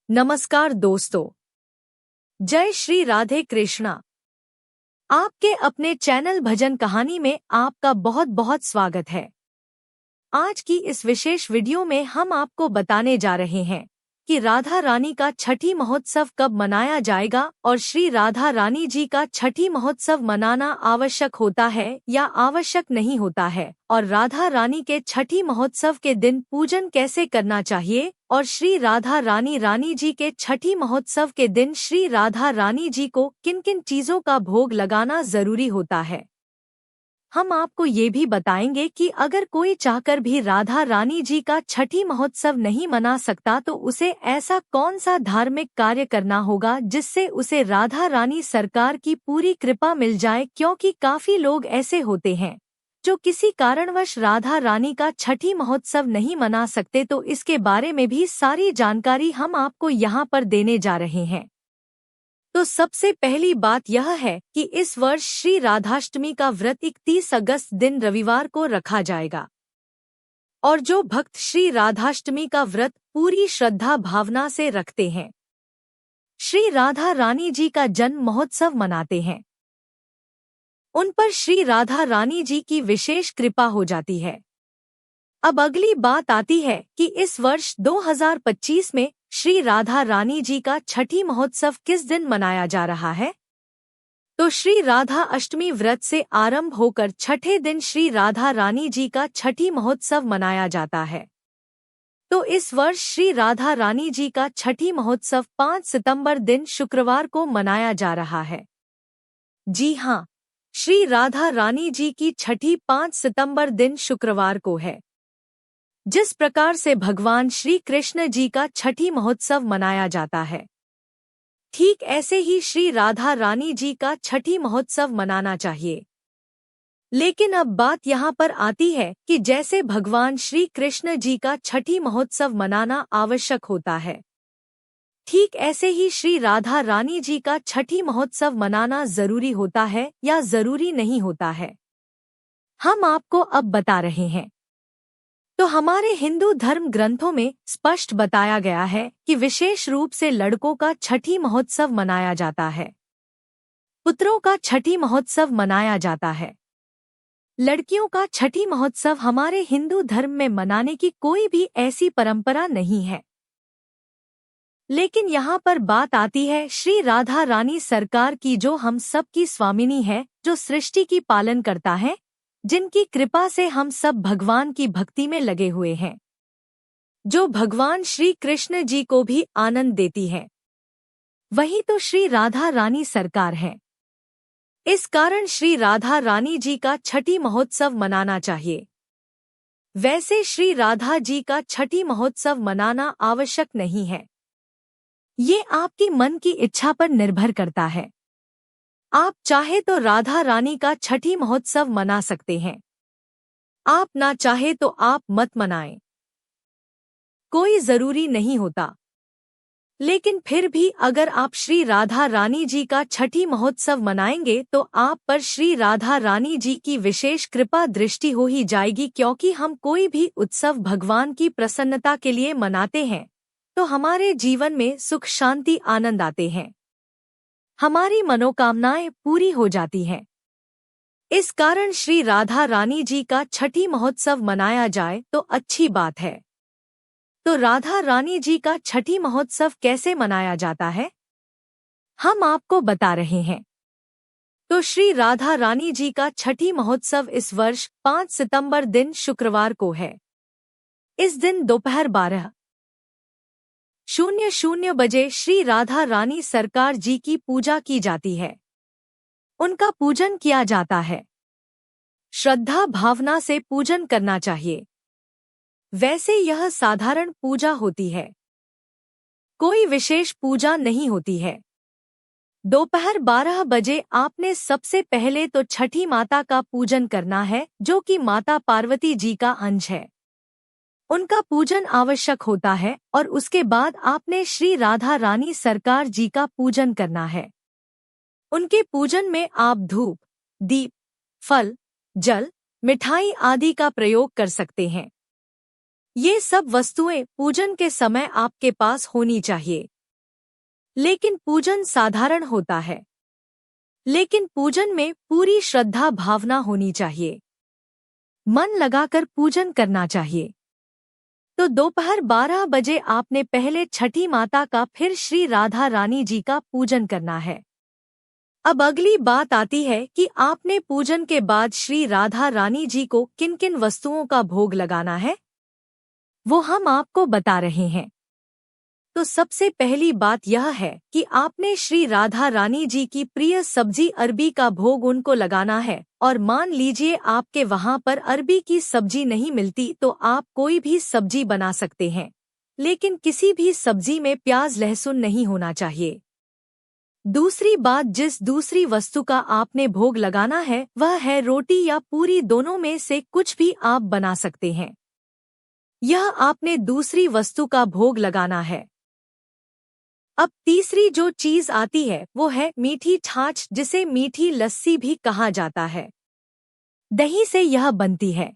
नमस्कार दोस्तों, जय श्री राधे कृष्णा। आपके अपने चैनल भजन कहानी में आपका बहुत बहुत स्वागत है। आज की इस विशेष वीडियो में हम आपको बताने जा रहे हैं कि राधा रानी का छठी महोत्सव कब मनाया जाएगा और श्री राधा रानी जी का छठी महोत्सव मनाना आवश्यक होता है या आवश्यक नहीं होता है, और राधा रानी के छठी महोत्सव के दिन पूजन कैसे करना चाहिए, और श्री राधा रानी जी के छठी महोत्सव के दिन श्री राधा रानी जी को किन किन चीजों का भोग लगाना जरूरी होता है। हम आपको ये भी बताएंगे कि अगर कोई चाहकर भी राधा रानी जी का छठी महोत्सव नहीं मना सकता तो उसे ऐसा कौन सा धार्मिक कार्य करना होगा जिससे उसे राधा रानी सरकार की पूरी कृपा मिल जाए, क्योंकि काफी लोग ऐसे होते हैं जो किसी कारणवश राधा रानी का छठी महोत्सव नहीं मना सकते। तो इसके बारे में भी सारी जानकारी हम आपको यहाँ पर देने जा रहे हैं। तो सबसे पहली बात यह है कि इस वर्ष श्री राधाष्टमी का व्रत 31 अगस्त दिन रविवार को रखा जाएगा, और जो भक्त श्री राधाष्टमी का व्रत पूरी श्रद्धा भावना से रखते हैं, श्री राधा रानी जी का जन्म महोत्सव मनाते हैं, उन पर श्री राधा रानी जी की विशेष कृपा हो जाती है। अब अगली बात आती है कि इस वर्ष 2025 में श्री राधा रानी जी का छठी महोत्सव किस दिन मनाया जा रहा है। तो श्री राधा अष्टमी व्रत से आरंभ होकर छठे दिन श्री राधा रानी जी का छठी महोत्सव मनाया जाता है। तो इस वर्ष श्री राधा रानी जी का छठी महोत्सव 5 सितंबर दिन शुक्रवार को मनाया जा रहा है। जी हाँ, श्री राधा रानी जी की छठी 5 सितंबर दिन शुक्रवार को है। जिस प्रकार से भगवान श्री कृष्ण जी का छठी महोत्सव मनाया जाता है, ठीक ऐसे ही श्री राधा रानी जी का छठी महोत्सव मनाना चाहिए। लेकिन अब बात यहाँ पर आती है कि जैसे भगवान श्री कृष्ण जी का छठी महोत्सव मनाना आवश्यक होता है, ठीक ऐसे ही श्री राधा रानी जी का छठी महोत्सव मनाना जरूरी होता है या जरूरी नहीं होता है, हम आपको अब बता रहे हैं। तो हमारे हिंदू धर्म ग्रंथों में स्पष्ट बताया गया है कि विशेष रूप से लड़कों का छठी महोत्सव मनाया जाता है, पुत्रों का छठी महोत्सव मनाया जाता है। लड़कियों का छठी महोत्सव हमारे हिंदू धर्म में मनाने की कोई भी ऐसी परंपरा नहीं है। लेकिन यहाँ पर बात आती है श्री राधा रानी सरकार की, जो हम सब की स्वामिनी है, जो सृष्टि की पालन करता है, जिनकी कृपा से हम सब भगवान की भक्ति में लगे हुए हैं, जो भगवान श्री कृष्ण जी को भी आनंद देती है, वही तो श्री राधा रानी सरकार है। इस कारण श्री राधा रानी जी का छठी महोत्सव मनाना चाहिए। वैसे श्री राधा जी का छठी महोत्सव मनाना आवश्यक नहीं है, ये आपकी मन की इच्छा पर निर्भर करता है। आप चाहे तो राधा रानी का छठी महोत्सव मना सकते हैं, आप ना चाहे तो आप मत मनाएं, कोई जरूरी नहीं होता। लेकिन फिर भी अगर आप श्री राधा रानी जी का छठी महोत्सव मनाएंगे तो आप पर श्री राधा रानी जी की विशेष कृपा दृष्टि हो ही जाएगी, क्योंकि हम कोई भी उत्सव भगवान की प्रसन्नता के लिए मनाते हैं तो हमारे जीवन में सुख शांति आनंद आते हैं, हमारी मनोकामनाएं पूरी हो जाती हैं। इस कारण श्री राधा रानी जी का छठी महोत्सव मनाया जाए तो अच्छी बात है। तो राधा रानी जी का छठी महोत्सव कैसे मनाया जाता है, हम आपको बता रहे हैं। तो श्री राधा रानी जी का छठी महोत्सव इस वर्ष 5 सितंबर दिन शुक्रवार को है। इस दिन दोपहर 12:00 बजे श्री राधा रानी सरकार जी की पूजा की जाती है, उनका पूजन किया जाता है। श्रद्धा भावना से पूजन करना चाहिए। वैसे यह साधारण पूजा होती है, कोई विशेष पूजा नहीं होती है। दोपहर 12 बजे आपने सबसे पहले तो छठी माता का पूजन करना है, जो कि माता पार्वती जी का अंश है, उनका पूजन आवश्यक होता है। और उसके बाद आपने श्री राधा रानी सरकार जी का पूजन करना है। उनके पूजन में आप धूप, दीप, फल, जल, मिठाई आदि का प्रयोग कर सकते हैं। ये सब वस्तुएं पूजन के समय आपके पास होनी चाहिए। लेकिन पूजन साधारण होता है। लेकिन पूजन में पूरी श्रद्धा भावना होनी चाहिए। मन लगाकर पूजन करना चाहिए। तो दोपहर 12 बजे आपने पहले छठी माता का, फिर श्री राधा रानी जी का पूजन करना है। अब अगली बात आती है कि आपने पूजन के बाद श्री राधा रानी जी को किन किन वस्तुओं का भोग लगाना है, वो हम आपको बता रहे हैं। तो सबसे पहली बात यह है कि आपने श्री राधा रानी जी की प्रिय सब्जी अरबी का भोग उनको लगाना है। और मान लीजिए आपके वहां पर अरबी की सब्जी नहीं मिलती तो आप कोई भी सब्जी बना सकते हैं, लेकिन किसी भी सब्जी में प्याज लहसुन नहीं होना चाहिए। दूसरी बात, जिस दूसरी वस्तु का आपने भोग लगाना है वह है रोटी या पूरी, दोनों में से कुछ भी आप बना सकते हैं। यह आपने दूसरी वस्तु का भोग लगाना है। अब तीसरी जो चीज आती है वो है मीठी छाछ, जिसे मीठी लस्सी भी कहा जाता है। दही से यह बनती है,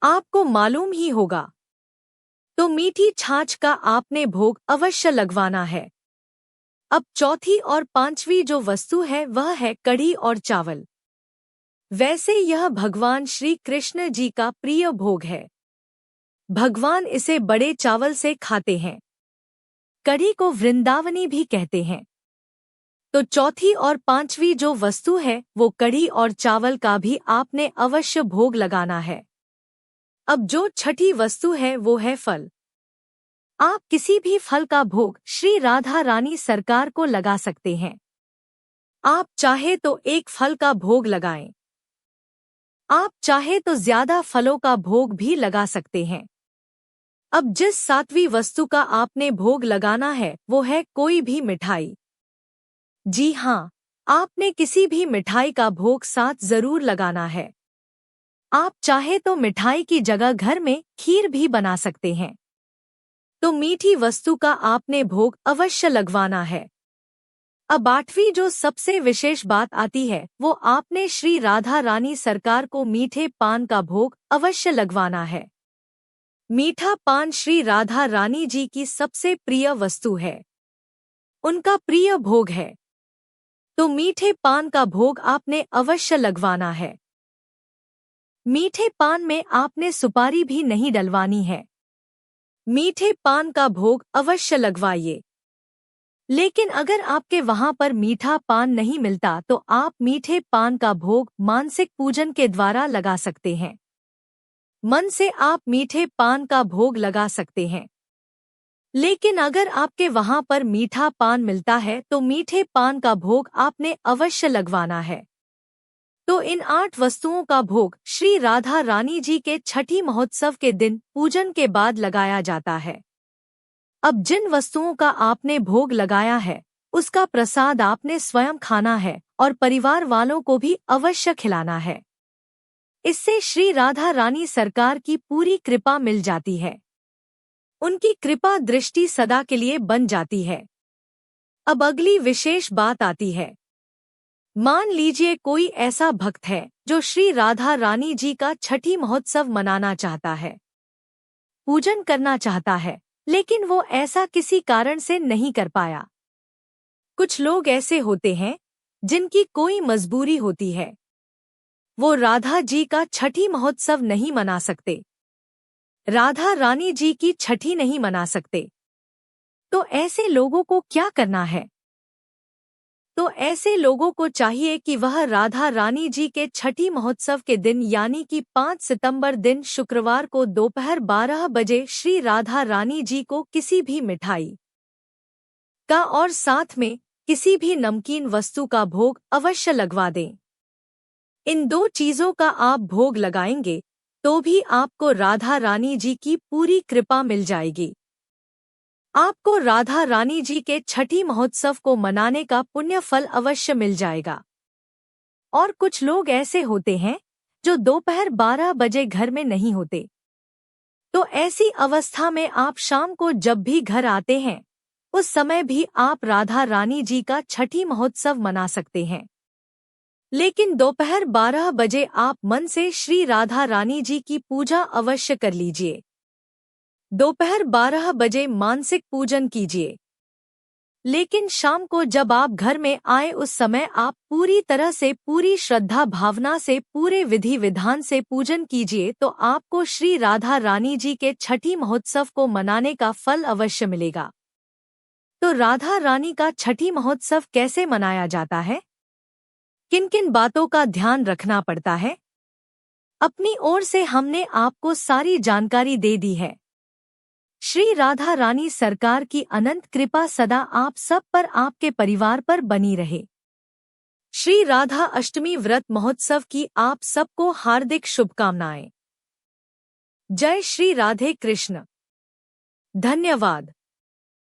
आपको मालूम ही होगा। तो मीठी छाछ का आपने भोग अवश्य लगवाना है। अब चौथी और पांचवी जो वस्तु है वह है कढ़ी और चावल। वैसे यह भगवान श्री कृष्ण जी का प्रिय भोग है। भगवान इसे बड़े चावल से खाते हैं। कढ़ी को वृंदावनी भी कहते हैं। तो चौथी और पांचवी जो वस्तु है वो कढ़ी और चावल का भी आपने अवश्य भोग लगाना है। अब जो छठी वस्तु है वो है फल। आप किसी भी फल का भोग श्री राधा रानी सरकार को लगा सकते हैं। आप चाहे तो एक फल का भोग लगाएं, आप चाहे तो ज्यादा फलों का भोग भी लगा सकते हैं। अब जिस सातवीं वस्तु का आपने भोग लगाना है वो है कोई भी मिठाई। जी हाँ, आपने किसी भी मिठाई का भोग साथ जरूर लगाना है। आप चाहे तो मिठाई की जगह घर में खीर भी बना सकते हैं। तो मीठी वस्तु का आपने भोग अवश्य लगवाना है। अब आठवीं जो सबसे विशेष बात आती है वो आपने श्री राधा रानी सरकार को मीठे पान का भोग अवश्य लगवाना है। मीठा पान श्री राधा रानी जी की सबसे प्रिय वस्तु है, उनका प्रिय भोग है। तो मीठे पान का भोग आपने अवश्य लगवाना है। मीठे पान में आपने सुपारी भी नहीं डलवानी है। मीठे पान का भोग अवश्य लगवाइए। लेकिन अगर आपके वहां पर मीठा पान नहीं मिलता तो आप मीठे पान का भोग मानसिक पूजन के द्वारा लगा सकते हैं। मन से आप मीठे पान का भोग लगा सकते हैं। लेकिन अगर आपके वहां पर मीठा पान मिलता है तो मीठे पान का भोग आपने अवश्य लगवाना है। तो इन 8 वस्तुओं का भोग श्री राधा रानी जी के छठी महोत्सव के दिन पूजन के बाद लगाया जाता है। अब जिन वस्तुओं का आपने भोग लगाया है उसका प्रसाद आपने स्वयं खाना है और परिवार वालों को भी अवश्य खिलाना है। इससे श्री राधा रानी सरकार की पूरी कृपा मिल जाती है। उनकी कृपा दृष्टि सदा के लिए बन जाती है। अब अगली विशेष बात आती है। मान लीजिए कोई ऐसा भक्त है जो श्री राधा रानी जी का छठी महोत्सव मनाना चाहता है, पूजन करना चाहता है, लेकिन वो ऐसा किसी कारण से नहीं कर पाया। कुछ लोग ऐसे होते हैं जिनकी कोई मजबूरी होती है, वो राधा जी का छठी महोत्सव नहीं मना सकते, राधा रानी जी की छठी नहीं मना सकते। तो ऐसे लोगों को क्या करना है? तो ऐसे लोगों को चाहिए कि वह राधा रानी जी के छठी महोत्सव के दिन यानी कि 5 सितंबर दिन शुक्रवार को दोपहर 12 बजे श्री राधा रानी जी को किसी भी मिठाई का और साथ में किसी भी नमकीन वस्तु का भोग अवश्य लगवा दें। इन 2 चीजों का आप भोग लगाएंगे तो भी आपको राधा रानी जी की पूरी कृपा मिल जाएगी। आपको राधा रानी जी के छठी महोत्सव को मनाने का पुण्य फल अवश्य मिल जाएगा। और कुछ लोग ऐसे होते हैं जो दोपहर 12 बजे घर में नहीं होते। तो ऐसी अवस्था में आप शाम को जब भी घर आते हैं उस समय भी आप राधा रानी जी का छठी महोत्सव मना सकते हैं। लेकिन दोपहर 12 बजे आप मन से श्री राधा रानी जी की पूजा अवश्य कर लीजिए। दोपहर 12 बजे मानसिक पूजन कीजिए। लेकिन शाम को जब आप घर में आए उस समय आप पूरी तरह से पूरी श्रद्धा भावना से पूरे विधि विधान से पूजन कीजिए तो आपको श्री राधा रानी जी के छठी महोत्सव को मनाने का फल अवश्य मिलेगा। तो राधा रानी का छठी महोत्सव कैसे मनाया जाता है? किन किन बातों का ध्यान रखना पड़ता है? अपनी ओर से हमने आपको सारी जानकारी दे दी है। श्री राधा रानी सरकार की अनंत कृपा सदा आप सब पर आपके परिवार पर बनी रहे। श्री राधा अष्टमी व्रत महोत्सव की आप सबको हार्दिक शुभकामनाएं। जय श्री राधे कृष्ण। धन्यवाद।